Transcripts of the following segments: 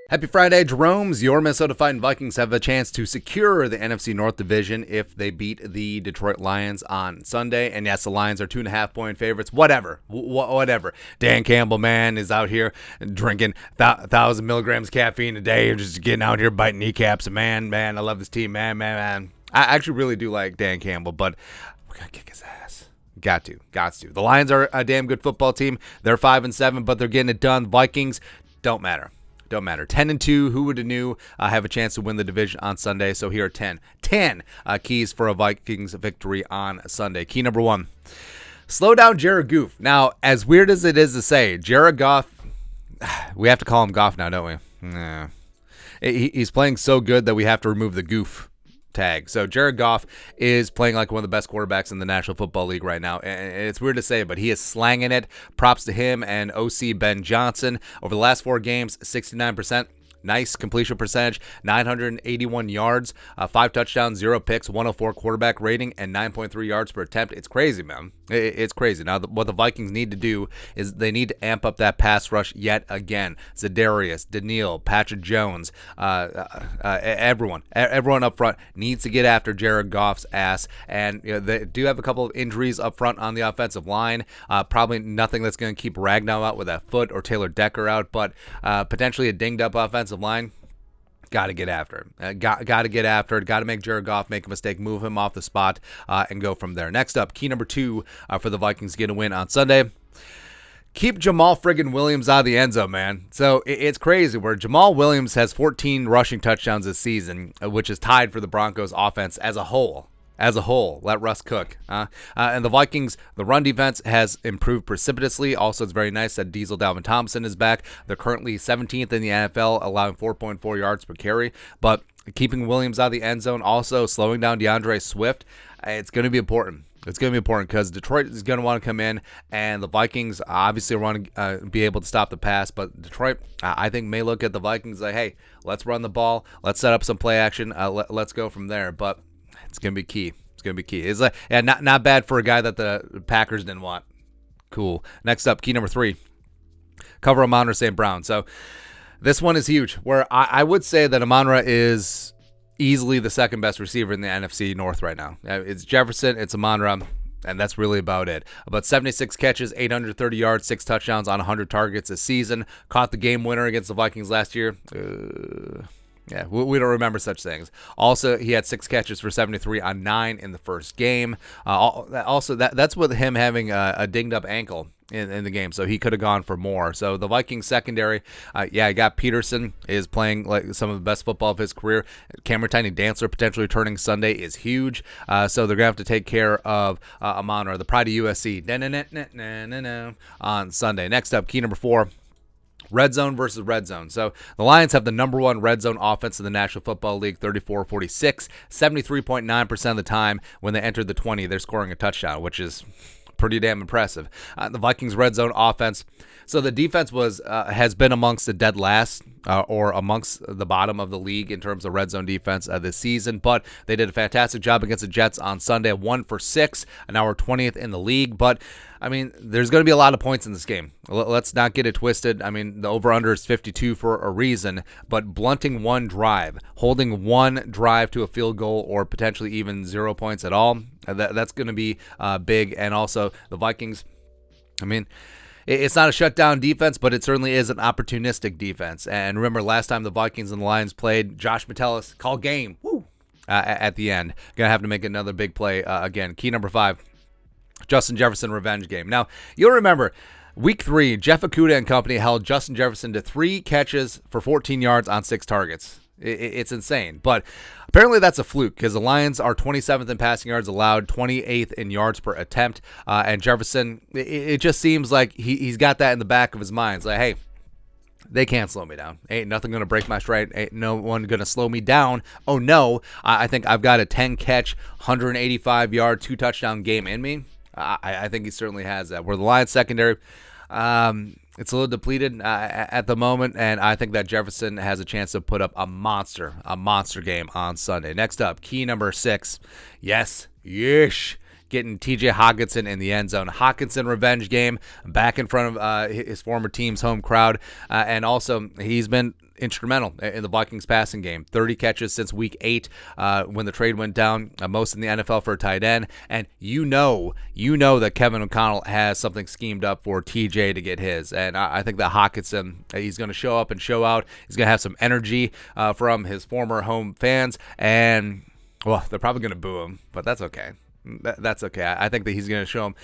Happy Friday, Jerome's. Your Minnesota Vikings have a chance to secure the NFC North Division if they beat the Detroit Lions on Sunday. And yes, the Lions are 2.5-point favorites. Whatever. Dan Campbell, man, is out here drinking 1,000 milligrams caffeine a day and just getting out here biting kneecaps. And man, I love this team. Man. I actually really do like Dan Campbell, but we're going to kick his ass. Got to. The Lions are a damn good football team. They're 5-7, but they're getting it done. Vikings don't matter. 10-2, who would have knew, have a chance to win the division on Sunday. So here are 10 keys for a Vikings victory on Sunday. Key number 1, slow down Jared Goff. Now, as weird as it is to say, Jared Goff, we have to call him Goff now, don't we? Nah. He's playing so good that we have to remove the goof tag. So Jared Goff is playing like one of the best quarterbacks in the National Football League right now. And it's weird to say, but he is slanging it. Props to him and OC Ben Johnson. Over the last 4 games, 69%. Nice completion percentage, 981 yards, 5 touchdowns, 0 picks, 104 quarterback rating, and 9.3 yards per attempt. It's crazy, man. It's crazy. Now, what the Vikings need to do is they need to amp up that pass rush yet again. Za'Darius, Daniil, Patrick Jones, everyone up front needs to get after Jared Goff's ass. And they do have a couple of injuries up front on the offensive line. Probably nothing that's going to keep Ragnow out with that foot or Taylor Decker out, but potentially a dinged up offensive line. Got to get after it. Got to get after it. Got to make Jared Goff make a mistake, move him off the spot, and go from there. Next up, key number 2 for the Vikings to get a win on Sunday. Keep Jamal friggin' Williams out of the end zone, man. So it's crazy where Jamal Williams has 14 rushing touchdowns this season, which is tied for the Broncos offense as a whole. Let Russ cook. And the Vikings, the run defense has improved precipitously. Also, it's very nice that Diesel Dalvin Thompson is back. They're currently 17th in the NFL, allowing 4.4 yards per carry. But keeping Williams out of the end zone, also slowing down DeAndre Swift, it's going to be important. It's going to be important because Detroit is going to want to come in, and the Vikings obviously want to be able to stop the pass. But Detroit, I think, may look at the Vikings like, hey, let's run the ball. Let's set up some play action. Let's go from there. But it's going to be key. It's like, not bad for a guy that the Packers didn't want. Cool. Next up, key number 3. Cover Amon-Ra St. Brown. So this one is huge, where I would say that Amon-Ra is easily the second best receiver in the NFC North right now. It's Jefferson, it's Amon-Ra, and that's really about it. About 76 catches, 830 yards, 6 touchdowns on 100 targets this season. Caught the game winner against the Vikings last year. Yeah, we don't remember such things. Also, he had 6 catches for 73 on 9 in the first game. Also, that's with him having a dinged-up ankle in the game, so he could have gone for more. So the Vikings secondary, I got Peterson is playing like some of the best football of his career. Cameron Tiny Dancer potentially returning Sunday is huge. So they're going to have to take care of Amon-Ra, the pride of USC, on Sunday. Next up, key number 4. Red zone versus red zone. So the Lions have the number 1 red zone offense in the National Football League, 34-46. 73.9% of the time when they enter the 20, they're scoring a touchdown, which is pretty damn impressive. The Vikings red zone offense. So the defense has been amongst the dead last or amongst the bottom of the league in terms of red zone defense this season, but they did a fantastic job against the Jets on Sunday, 1 for 6, and now we're 20th in the league. But I mean, there's going to be a lot of points in this game. Let's not get it twisted. I mean, the over-under is 52 for a reason, but blunting one drive, holding one drive to a field goal or potentially even 0 points at all, that's going to be big. And also the Vikings, I mean, it's not a shutdown defense, but it certainly is an opportunistic defense. And remember, last time the Vikings and the Lions played, Josh Metellus called game at the end. Going to have to make another big play again. Key number 5. Justin Jefferson revenge game. Now, you'll remember, week 3, Jeff Okudah and company held Justin Jefferson to 3 catches for 14 yards on 6 targets. It's insane. But apparently that's a fluke because the Lions are 27th in passing yards allowed, 28th in yards per attempt. And Jefferson, it just seems like he's got that in the back of his mind. It's like, hey, they can't slow me down. Ain't nothing going to break my stride. Ain't no one going to slow me down. Oh, no. I think I've got a 10-catch, 185-yard, 2-touchdown game in me. I think he certainly has that. Where the Lions secondary, it's a little depleted at the moment, and I think that Jefferson has a chance to put up a monster game on Sunday. Next up, key number 6. Yes, getting TJ Hockenson in the end zone. Hockenson revenge game back in front of his former team's home crowd, and also he's been instrumental in the Vikings passing game. 30 catches since week 8 when the trade went down, most in the NFL for a tight end. And you know that Kevin O'Connell has something schemed up for TJ to get his. And I think that Hockenson, he's going to show up and show out. He's going to have some energy from his former home fans. And, well, they're probably going to boo him, but that's okay. That's okay. I think that he's going to show him.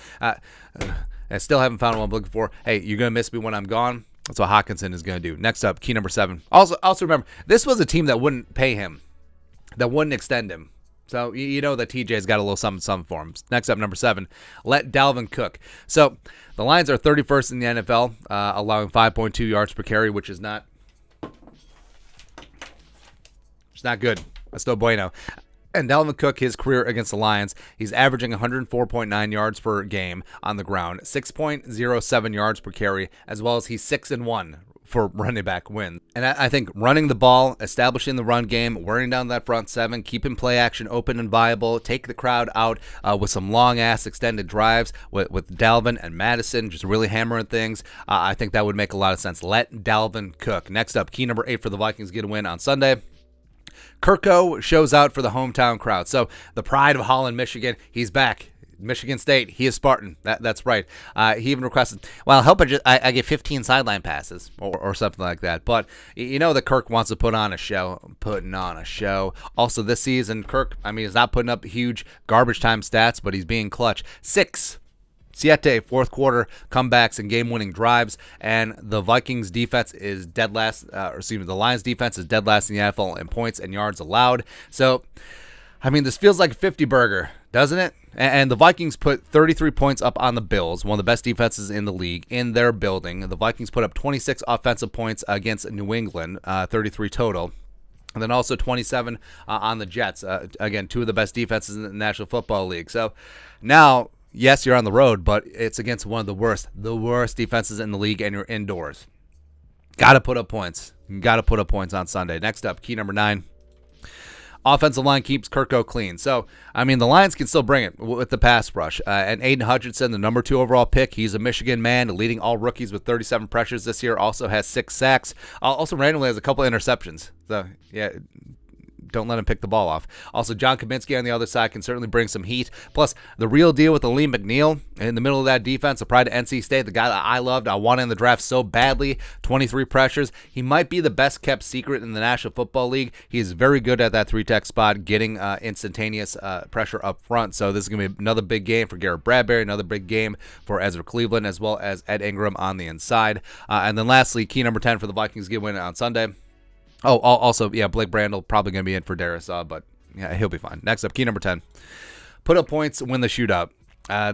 I still haven't found what I'm looking for. Hey, you're going to miss me when I'm gone. That's what Hockenson is going to do. Next up, key number 7. Also remember, this was a team that wouldn't pay him, that wouldn't extend him. So you know that TJ's got a little something for him. Next up, number 7, let Dalvin cook. So the Lions are 31st in the NFL, allowing 5.2 yards per carry, which is not good. That's no bueno. And Dalvin Cook, his career against the Lions, he's averaging 104.9 yards per game on the ground, 6.07 yards per carry, as well as he's 6-1 for running back wins. And I think running the ball, establishing the run game, wearing down that front 7, keeping play action open and viable, take the crowd out with some long-ass extended drives with Dalvin and Madison, just really hammering things. I think that would make a lot of sense. Let Dalvin cook. Next up, key number 8 for the Vikings get a win on Sunday. Kirko shows out for the hometown crowd. So the pride of Holland, Michigan, he's back. Michigan State, he is Spartan. That's right. He even requested, well, I get 15 sideline passes or something like that. But you know that Kirk wants to put on a show. Putting on a show. Also this season, Kirk, he's not putting up huge garbage time stats, but he's being clutch. 6 fourth quarter comebacks and game-winning drives, and the Vikings defense is dead last, the Lions defense is dead last in the NFL in points and yards allowed. So, this feels like a 50 burger, doesn't it? And the Vikings put 33 points up on the Bills, one of the best defenses in the league, in their building. The Vikings put up 26 offensive points against New England, 33 total. And then also 27 on the Jets. Again, 2 of the best defenses in the National Football League. So now, yes, you're on the road, but it's against one of the worst defenses in the league, and you're indoors. Got to put up points. Got to put up points on Sunday. Next up, key number 9. Offensive line keeps Kirko clean. So, the Lions can still bring it with the pass rush. And Aiden Hutchinson, the number 2 overall pick, he's a Michigan man, leading all rookies with 37 pressures this year, also has 6 sacks. Also randomly has a couple interceptions. So, yeah, don't let him pick the ball off. Also, John Kaminsky on the other side can certainly bring some heat. Plus, the real deal with Aleem McNeil in the middle of that defense, the pride of NC State, the guy that I loved, I wanted in the draft so badly, 23 pressures. He might be the best kept secret in the National Football League. He is very good at that 3-tech spot, getting instantaneous pressure up front. So this is going to be another big game for Garrett Bradbury, another big game for Ezra Cleveland, as well as Ed Ingram on the inside. And then lastly, key number 10 for the Vikings get win on Sunday. Oh, also, yeah, Blake Brandel probably going to be in for Darius, but yeah, he'll be fine. Next up, key number 10. Put up points, win the shootout.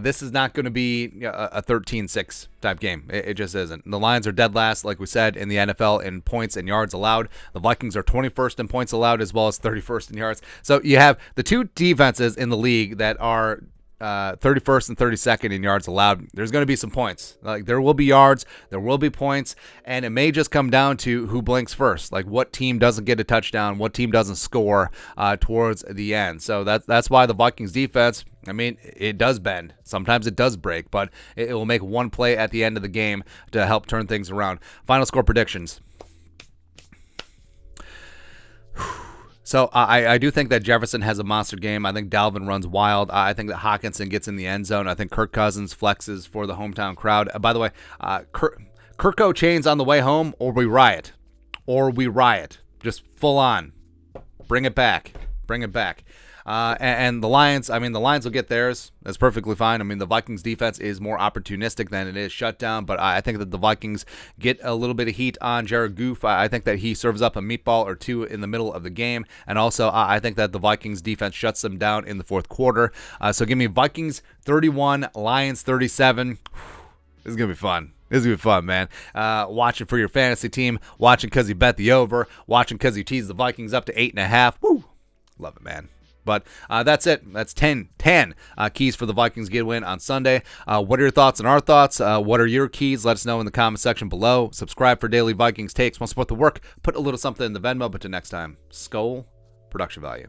This is not going to be a 13-6 type game. It just isn't. The Lions are dead last, like we said, in the NFL in points and yards allowed. The Vikings are 21st in points allowed as well as 31st in yards. So you have the 2 defenses in the league that are 31st and 32nd in yards allowed. There's going to be some points. Like, there will be yards, there will be points, and it may just come down to who blinks first. Like, what team doesn't get a touchdown, what team doesn't score towards the end. So that's why the Vikings defense, it does bend. Sometimes it does break, but it will make one play at the end of the game to help turn things around. Final score predictions. So I do think that Jefferson has a monster game. I think Dalvin runs wild. I think that Hockenson gets in the end zone. I think Kirk Cousins flexes for the hometown crowd. By the way, Kirko chains on the way home, or we riot. Just full on. Bring it back. And the Lions, the Lions will get theirs. That's perfectly fine. The Vikings defense is more opportunistic than it is shutdown, but I think that the Vikings get a little bit of heat on Jared Goff. I think that he serves up a meatball or 2 in the middle of the game, and also I think that the Vikings defense shuts them down in the fourth quarter. So give me Vikings 31, Lions 37. This is going to be fun. This is going to be fun, man. Watching for your fantasy team, watching because you bet the over, watching because you teased the Vikings up to 8.5. Woo! Love it, man. But that's it. That's 10 keys for the Vikings get win on Sunday. What are your thoughts and our thoughts? What are your keys? Let us know in the comment section below. Subscribe for daily Vikings takes. Want to support the work? Put a little something in the Venmo. But till next time, Skol, production value.